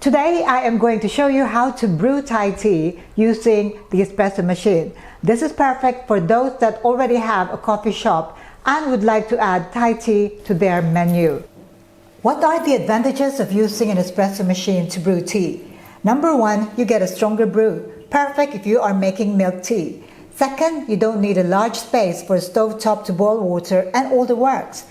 Today I am going to show you how to brew Thai tea using the espresso machine. This is perfect for those that already have a coffee shop and would like to add Thai tea to their menu. What are the advantages of using an espresso machine to brew tea? Number one, you get a stronger brew, perfect if you are making milk tea. Second, you don't need a large space for a stovetop to boil water and all the works.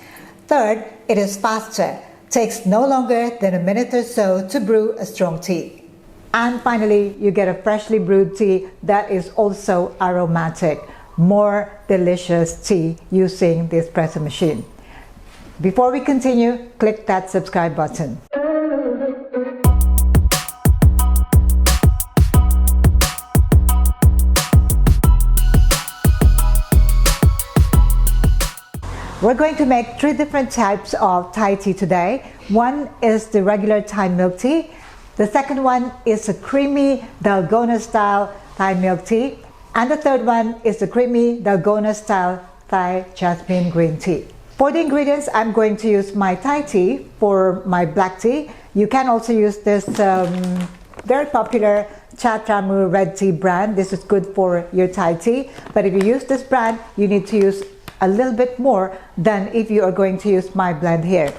Third, it is faster. Takes no longer than a minute or so to brew a strong tea. And finally, you get a freshly brewed tea that is also aromatic. More delicious tea using the espresso machine. Before we continue, click that subscribe button. We're going to make three different types of Thai tea today. One is the regular Thai milk tea. The second one is a creamy Dalona style Thai milk tea. And the third one is the creamy Dalona style Thai jasmine green tea. For the ingredients, I'm going to use my Thai tea for my black tea. You can also use this very popular Chao red tea brand. This is good for your Thai tea. But if you use this brand, you need to use a little bit more than if you are going to use my blend here.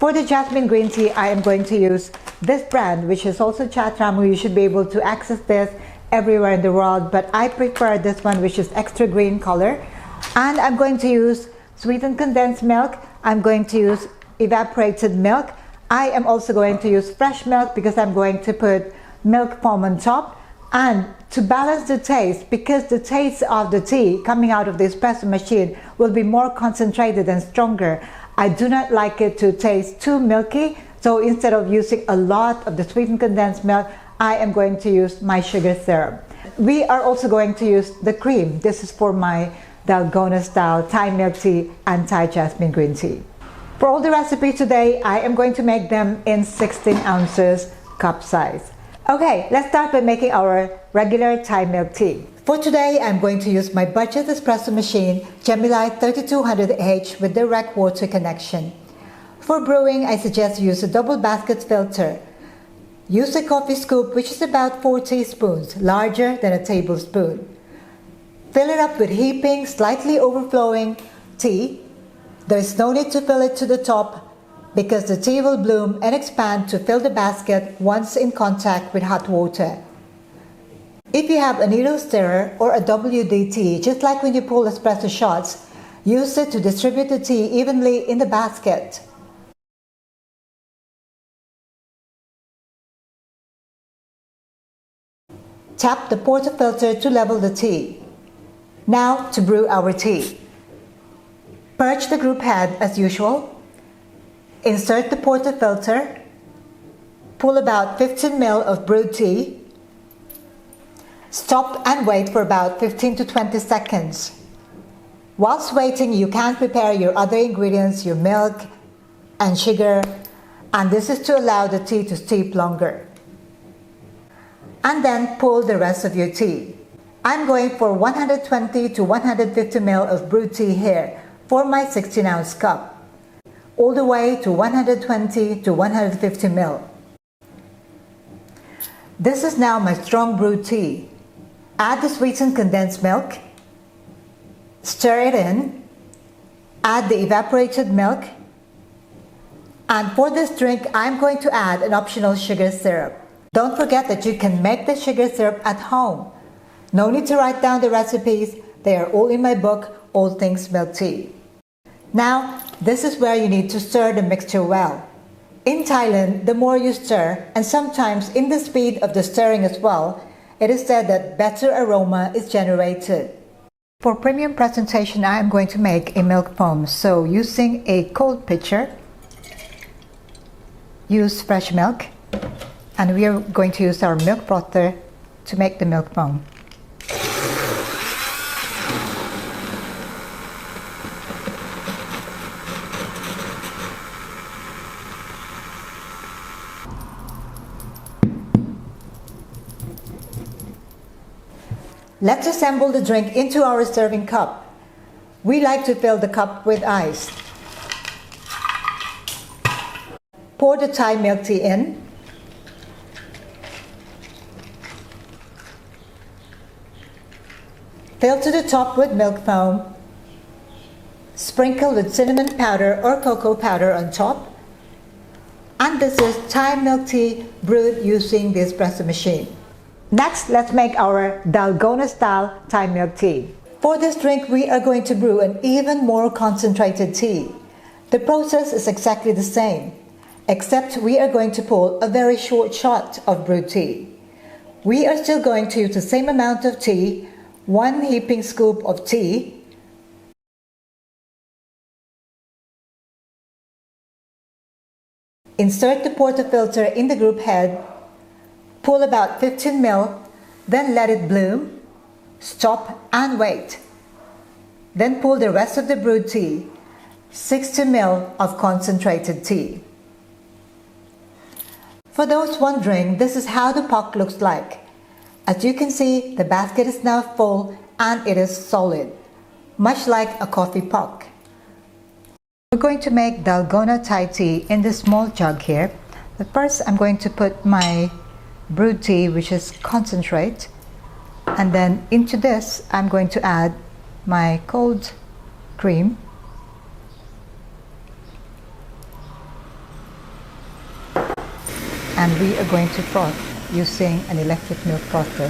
For the jasmine green tea, I am going to use this brand, which is also Chao. You should be able to access this everywhere in the world, but I prefer this one, which is extra green color. And I'm going to use sweetened condensed milk. I'm going to use evaporated milk. I am also going to use fresh milk because I'm going to put milk foam on top. And to balance the taste, because the taste of the tea coming out of the espresso machine will be more concentrated and stronger, I do not like it to taste too milky. So instead of using a lot of the sweetened condensed milk, I am going to use my sugar syrup. We are also going to use the cream. This is for my Dalona style Thai milk tea and Thai jasmine green tea. For all the recipes today, I am going to make them in 16 ounces cup size. Okay, let's start by making our regular Thai milk tea. For today, I'm going to use my budget espresso machine, Gemini 3200H with direct water connection. For brewing, I suggest use a double basket filter. Use a coffee scoop, which is about 4 teaspoons, larger than a tablespoon. Fill it up with heaping, slightly overflowing tea. There is no need to fill it to the top because the tea will bloom and expand to fill the basket once in contact with hot water. If you have a needle stirrer or a WDT, just like when you pull espresso shots, use it to distribute the tea evenly in the basket. Tap the portafilter to level the tea. Now to brew our tea. Perch the group head as usual. Insert the portafilter. Pull about 15 ml of brewed tea. Stop and wait for about 15 to 20 seconds. Whilst waiting, you can prepare your other ingredients, your milk and sugar, and this is to allow the tea to steep longer. And then pull the rest of your tea. I'm going for 120 to 150 ml of brewed tea here for my 16-ounce cup, all the way to 120 to 150 ml. This is now my strong brewed tea. Add the sweetened condensed milk, stir it in, add the evaporated milk, and for this drink, I'm going to add an optional sugar syrup. Don't forget that you can make the sugar syrup at home. No need to write down the recipes, they are all in my book, All Things Milk Tea. Now, this is where you need to stir the mixture well. In Thailand, the more you stir, and sometimes in the speed of the stirring as well, it is said that better aroma is generated. For premium presentation, I am going to make a milk foam. So using a cold pitcher, use fresh milk, and we are going to use our milk frother to make the milk foam. Let's assemble the drink into our serving cup. We like to fill the cup with ice. Pour the Thai milk tea in. Fill to the top with milk foam. Sprinkle with cinnamon powder or cocoa powder on top. And this is Thai milk tea brewed using the espresso machine. Next, let's make our Dalgona style Thai milk tea. For this drink, we are going to brew an even more concentrated tea. The process is exactly the same, except we are going to pull a very short shot of brewed tea. We are still going to use the same amount of tea, 1 heaping scoop of tea, insert the portafilter in the group head, pull about 15 ml, then let it bloom, stop and wait. Then pull the rest of the brewed tea, 60 ml of concentrated tea. For those wondering, this is how the puck looks like. As you can see, the basket is now full and it is solid, much like a coffee puck. We're going to make Dalgona Thai tea in this small jug here. But first I'm going to put my brewed tea, which is concentrate, and then into this I'm going to add my cold cream. And we are going to froth using an electric milk frother.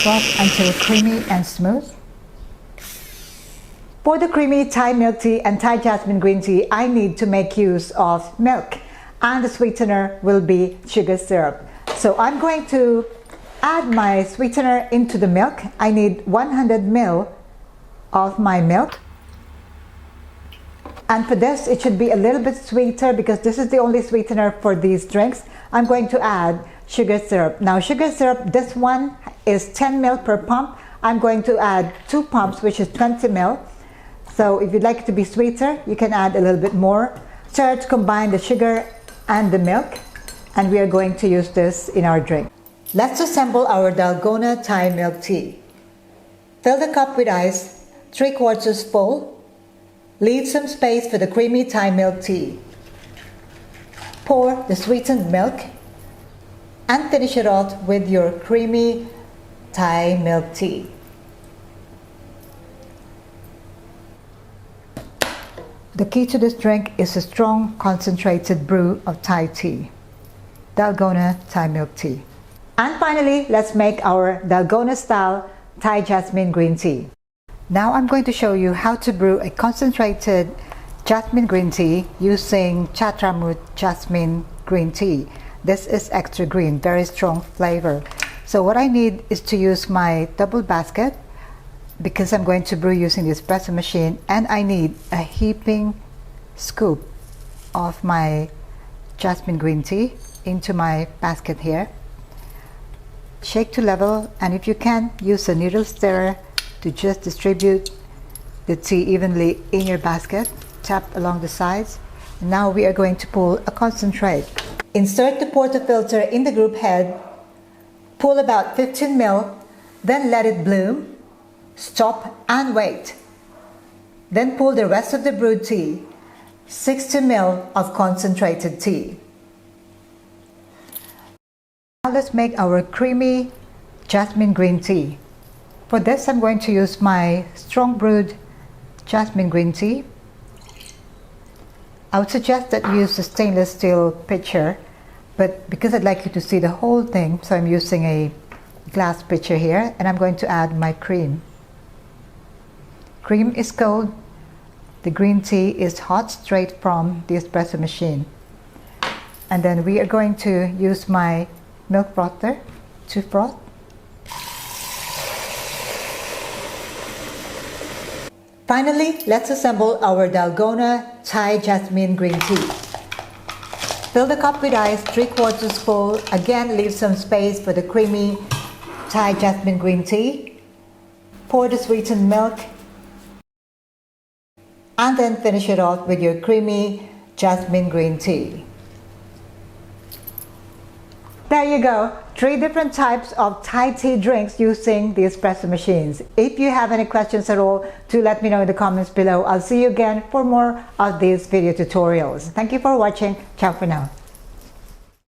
Froth until creamy and smooth. For the creamy Thai milk tea and Thai jasmine green tea, I need to make use of milk, and the sweetener will be sugar syrup. So I'm going to add my sweetener into the milk. I need 100 ml of my milk. And for this, it should be a little bit sweeter because this is the only sweetener for these drinks. I'm going to add sugar syrup. Now sugar syrup, this one is 10 ml per pump. I'm going to add 2 pumps, which is 20 ml. So if you'd like it to be sweeter, you can add a little bit more. Stir to combine the sugar and the milk, and we are going to use this in our drink. Let's assemble our Dalgona Thai milk tea. Fill the cup with ice, 3/4 full. Leave some space for the creamy Thai milk tea. Pour the sweetened milk and finish it off with your creamy Thai milk tea. The key to this drink is a strong concentrated brew of Thai tea, Dalgona Thai milk tea. And finally, let's make our Dalgona style Thai jasmine green tea. Now I'm going to show you how to brew a concentrated jasmine green tea using Chatramut jasmine green tea. This is extra green, very strong flavor. So what I need is to use my double basket, because I'm going to brew using the espresso machine, and I need a heaping scoop of my jasmine green tea into my basket here. Shake to level, and if you can, use a needle stirrer to just distribute the tea evenly in your basket. Tap along the sides. Now we are going to pull a concentrate. Insert the portafilter in the group head, pull about 15 ml, then let it bloom. Stop and wait. Then pull the rest of the brewed tea, 60 ml of concentrated tea. Now let's make our creamy jasmine green tea. For this, I'm going to use my strong brewed jasmine green tea. I would suggest that you use a stainless steel pitcher, but because I'd like you to see the whole thing, so I'm using a glass pitcher here, and I'm going to add my cream. Cream is cold, the green tea is hot straight from the espresso machine. And then we are going to use my milk frother to froth. Finally, let's assemble our Dalgona Thai jasmine green tea. Fill the cup with ice, 3/4 full. Again, leave some space for the creamy Thai jasmine green tea. Pour the sweetened milk, and then finish it off with your creamy jasmine green tea. There you go, 3 different types of Thai tea drinks using the espresso machines. If you have any questions at all, do let me know in the comments below. I'll see you again for more of these video tutorials. Thank you for watching. Ciao for now.